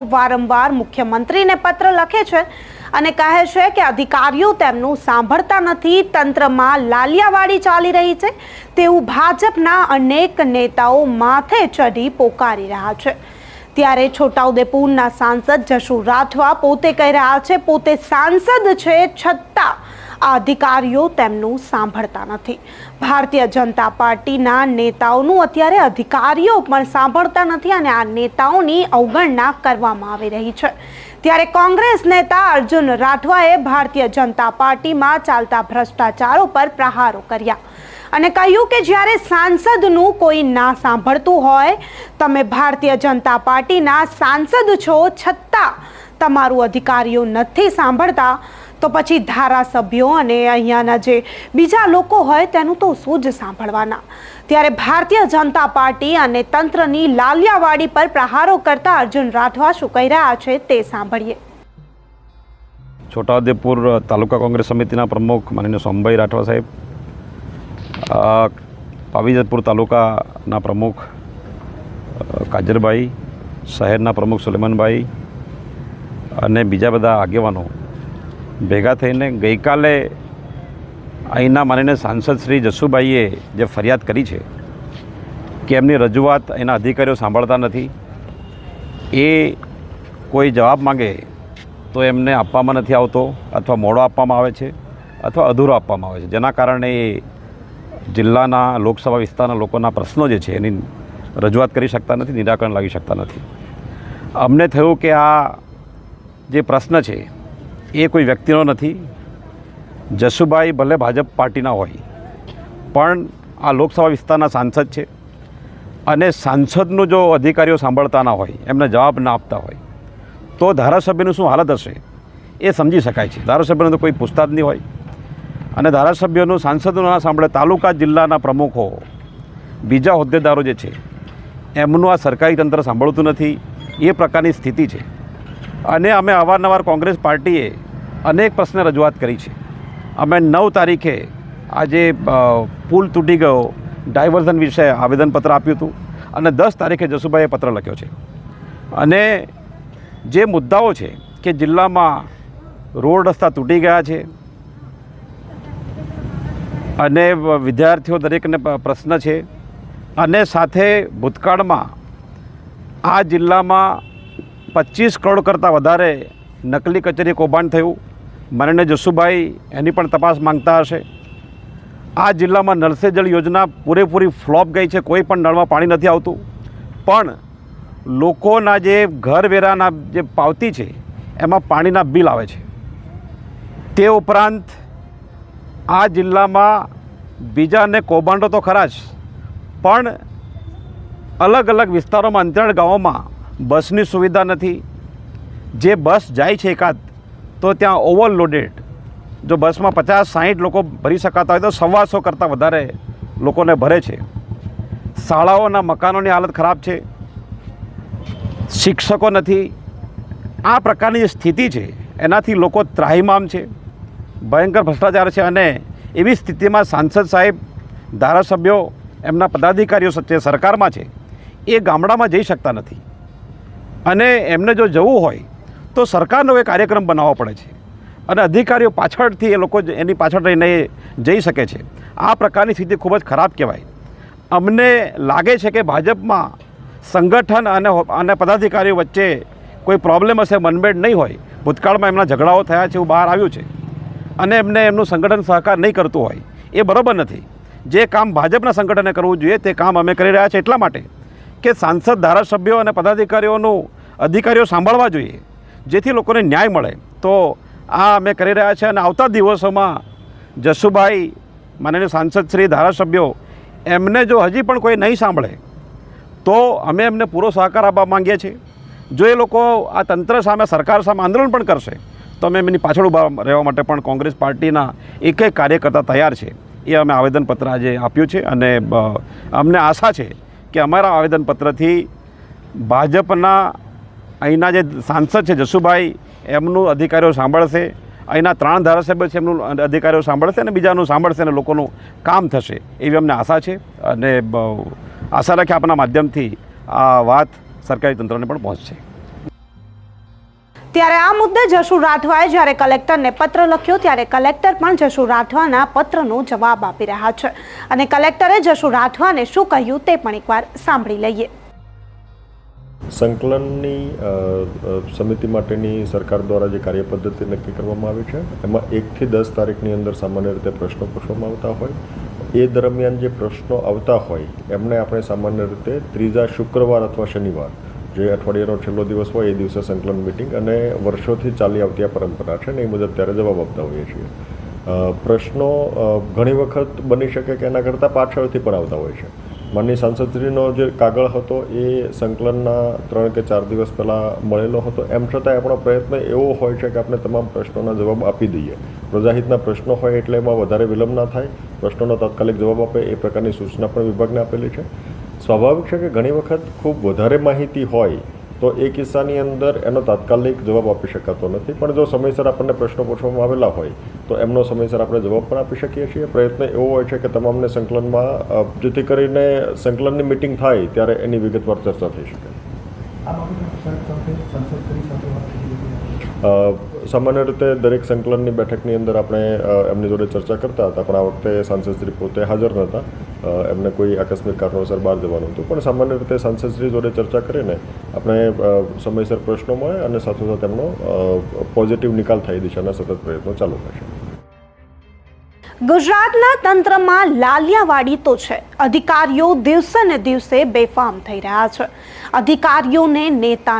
વારંવાર મુખ્યમંત્રીને પત્ર લખે છે અને કહે છે કે અધિકારીઓ તેમનું સાંભળતા નથી, તંત્રમાં લાલિયાવાડી ચાલી રહી છે તેવું ભાજપના અનેક નેતાઓ માથે ચઢી પોકારી રહ્યા છે। ત્યારે છોટાઉદેપુરના સાંસદ જશુ રાઠવા પોતે કહી રહ્યા છે પોતે સાંસદ છે છતાં આ અધિકારીઓ તેમનું સાંભળતા નથી। ભારતીય જનતા પાર્ટીના નેતાઓનું અત્યારે અધિકારીઓ પણ સાંભળતા નથી અને આ નેતાઓની અવગણના કરવામાં આવી રહી છે। ત્યારે કોંગ્રેસ નેતા અર્જુન રાઠવાએ ભારતીય જનતા પાર્ટીમાં ચાલતા ભ્રષ્ટાચારો પર પ્રહારો કર્યા અને કહ્યું કે જ્યારે સાંસદનું કોઈ ના સાંભળતું હોય, તમે ભારતીય જનતા પાર્ટીના સાંસદ છો છતાં તમારું અધિકારીઓ નથી સાંભળતા, તો પછી ધારાસભ્યો અને અહીંયાના જે બીજા લોકો હોય તેનું તો શું જ સાંભળવાના। ત્યારે ભારતીય જનતા પાર્ટી અને તંત્રની લાલિયાવાડી પર પ્રહારો કરતા અર્જુન રાઠવા શું કહી રહ્યા છે તે સાંભળીએ। છોટાઉદેપુર તાલુકા કોંગ્રેસ સમિતિના પ્રમુખ માનનીય સોમભાઈ રાઠવા સાહેબ, પાવીજતપુર તાલુકાના પ્રમુખ કાજરભાઈ, શહેરના પ્રમુખ સુલેમાનભાઈ અને બીજા બધા આગેવાનો ભેગા થઈને ગઈકાલે અહીંના માનનીય સાંસદ શ્રી જશુભાઈએ જે ફરિયાદ કરી છે કે એમની રજૂઆત એના અધિકારીઓ સાંભળતા નથી, એ કોઈ જવાબ માગે તો એમને આપવામાં નથી આવતો અથવા મોડો આપવામાં આવે છે અથવા અધૂરો આપવામાં આવે છે, જેના કારણે એ જિલ્લાના લોકસભા વિસ્તારના લોકોના પ્રશ્નો જે છે એની રજૂઆત કરી શકતા નથી, નિરાકરણ લાવી શકતા નથી। અમને થયું કે આ જે પ્રશ્ન છે એ કોઈ વ્યક્તિનો નથી। જશુભાઈ ભલે ભાજપ પાર્ટીના હોય પણ આ લોકસભા વિસ્તારના સાંસદ છે અને સાંસદનું જો અધિકારીઓ સાંભળતા ના હોય, એમને જવાબ ના આપતા હોય તો ધારાસભ્યનું શું હાલત હશે એ સમજી શકાય છે। ધારાસભ્યને તો કોઈ પૂછતા જ નહીં હોય અને ધારાસભ્યોનું સાંસદનું ના સાંભળે, તાલુકા જિલ્લાના પ્રમુખો બીજા હોદ્દેદારો જે છે એમનું આ સરકારી તંત્ર સાંભળતું નથી, એ પ્રકારની સ્થિતિ છે। અને અમે અવારનવાર કોંગ્રેસ પાર્ટીએ અનેક પ્રશ્ન રજૂઆત કરી છે। અમે 9 તારીખે આજે પુલ તૂટી ગયો ડાયવર્ઝન વિશે આવેદનપત્ર આપ્યું હતું અને 10 તારીખે જશુભાઈએ પત્ર લખ્યો છે। અને જે મુદ્દાઓ છે કે જિલ્લામાં રોડ રસ્તા તૂટી ગયા છે અને વિદ્યાર્થીઓ દરેકને પ્રશ્ન છે અને સાથે ભૂતકાળમાં આ જિલ્લામાં 25 કરોડ કરતાં વધારે નકલી કચેરી કૌભાંડ થયું। માનનીય જશુભાઈ એની પણ તપાસ માંગતા હશે। આ જિલ્લામાં નળ સે જળ યોજના પૂરેપૂરી ફ્લોપ ગઈ છે, કોઈ પણ નળમાં પાણી નથી આવતું, પણ લોકોના જે ઘરવેરાના જે પાવતી છે એમાં પાણીના બિલ આવે છે। તે ઉપરાંત આ જિલ્લામાં બીજાને કૌભાંડો તો ખરા જ, પણ અલગ અલગ વિસ્તારોમાં અંતરાળ ગામોમાં બસની સુવિધા નથી। જે બસ જાય છે એકાદ તો ત્યાં ઓવરલોડેડ, જો બસમાં 50-60 લોકો ભરી શકાતા હોય તો 125 કરતાં વધારે લોકોને ભરે છે। શાળાઓના મકાનોની હાલત ખરાબ છે, શિક્ષકો નથી। આ પ્રકારની જે સ્થિતિ છે એનાથી લોકો ત્રાહિમામ છે, ભયંકર ભ્રષ્ટાચાર છે અને એવી સ્થિતિમાં સાંસદ સાહેબ, ધારાસભ્યો, એમના પદાધિકારીઓ છે, સરકારમાં છે, એ ગામડામાં જઈ શકતા નથી અને એમને જો જવું હોય તો સરકારનો એ કાર્યક્રમ બનાવવો પડે છે અને અધિકારીઓ પાછળથી એ લોકો એની પાછળ રહીને જઈ શકે છે। આ પ્રકારની સ્થિતિ ખૂબ જ ખરાબ કહેવાય। અમને લાગે છે કે ભાજપમાં સંગઠન અને પદાધિકારીઓ વચ્ચે કોઈ પ્રોબ્લેમ હશે, મનમેળ નહીં હોય, ભૂતકાળમાં એમના ઝઘડાઓ થયા છે એવું બહાર આવ્યું છે અને એમને એમનું સંગઠન સહકાર નહીં કરતું હોય, એ બરાબર નથી। જે કામ ભાજપના સંગઠને કરવું જોઈએ તે કામ અમે કરી રહ્યા છીએ, એટલા માટે કે સાંસદ, ધારાસભ્યો અને પદાધિકારીઓનું અધિકારીઓ સાંભળવા જોઈએ જેથી લોકોને ન્યાય મળે। તો આ અમે કરી રહ્યા છીએ અને આવતા દિવસોમાં જશુભાઈ, માનનીય સાંસદ શ્રી, ધારાસભ્યો એમને જો હજી પણ કોઈ નહીં સાંભળે તો અમે એમને પૂરો સહકાર આપવા માંગીએ છીએ। જો એ લોકો આ તંત્ર સામે, સરકાર સામે આંદોલન પણ કરશે તો અમે એમની પાછળ ઊભા રહેવા માટે પણ કોંગ્રેસ પાર્ટીના એક કાર્યકર્તા તૈયાર છે। એ અમે આવેદનપત્ર આજે આપ્યું છે અને અમને આશા છે કે અમારા આવેદનપત્રથી ભાજપના અહીંના જે સાંસદ છે જશુભાઈ, એમનું અધિકારીઓ સાંભળશે, અહીંના 3 ધારાસભ્યો છે એમનું અધિકારીઓ સાંભળશે અને બીજાનું સાંભળશે અને લોકોનું કામ થશે એવી અમને આશા છે અને આશા રાખી આપના માધ્યમથી આ વાત સરકારી તંત્રને પણ પહોંચશે। ત્યારે આ મુદ્દે જશુ રાઠવાએ જ્યારે કલેક્ટરને પત્ર લખ્યો ત્યારે કલેક્ટર પણ જશુ રાઠવાના પત્રનો જવાબ આપી રહ્યા છે અને કલેક્ટરે જશુ રાઠવાને શું કહ્યું તે પણ એકવાર સાંભળી લઈએ. સંકલનની સમિતિ માટેની સરકાર દ્વારા જે કાર્યપદ્ધતિ નક્કી કરવામાં આવી છે એમાં 1 થી 10 તારીખની અંદર સામાન્ય રીતે પ્રશ્નો પૂછવામાં આવતા હોય. એ દરમિયાન જે પ્રશ્નો આવતા હોય એમને આપણે સામાન્ય રીતે ત્રીજા શુક્રવાર અથવા શનિવાર જે અઠવાડિયાનો છેલ્લો દિવસ હોય એ દિવસે સંકલન મિટિંગ અને વર્ષોથી ચાલી આવતી આ પરંપરા છે ને એ મુજબ ત્યારે જવાબ આપતા હોઈએ છીએ. પ્રશ્નો ઘણી વખત બની શકે કે એના કરતાં પાછળથી પણ આવતા હોય છે. માનનીય સાંસદશ્રીનો જે કાગળ હતો એ સંકલનના 3 કે 4 દિવસ પહેલાં મળેલો હતો. એમ છતાંય આપણો પ્રયત્ન એવો હોય છે કે આપણે તમામ પ્રશ્નોના જવાબ આપી દઈએ. પ્રજાહિતના પ્રશ્નો હોય એટલે એમાં વધારે વિલંબ ના થાય, પ્રશ્નોનો તાત્કાલિક જવાબ આપે એ પ્રકારની સૂચના પણ વિભાગને આપેલી છે. સ્વાભાવિક છે કે ઘણી વખત ખૂબ વધારે માહિતી હોય તો એ કિસ્સાની અંદર એનો તાત્કાલિક જવાબ આપી શકાતો નથી, પણ જો સમયસર આપણને પ્રશ્નો પૂછવામાં આવેલા હોય તો એમનો સમયસર આપણે જવાબ પણ આપી શકીએ છીએ. પ્રયત્ન એવો હોય છે કે તમામને સંકલનમાં જેથી કરીને સંકલનની મિટિંગ થાય ત્યારે એની વિગતવાર ચર્ચા થઈ શકે. સામાન્ય રીતે દરેક સંકલનની બેઠકની અંદર આપણે એમની જોડે ચર્ચા કરતા હતા, પણ આ વખતે સાંસદશ્રી પોતે હાજર નહોતા. એમને કોઈ આકસ્મિક કારણોસર બહાર જવાનું હતું, પણ સામાન્ય રીતે સાંસદશ્રી જોડે ચર્ચા કરીને આપણે સમયસર પ્રશ્નો મળે અને સાથોસાથ એમનો પોઝિટિવ નિકાલ થાય દિશાના સતત પ્રયત્નો ચાલુ રહેશે. ગુજરાતના તંત્રમાં લાલિયાવાડી તો છે. અધિકારીઓ દિવસે ને દિવસે બેફામ થઈ રહ્યા છે. અધિકારીઓને નેતા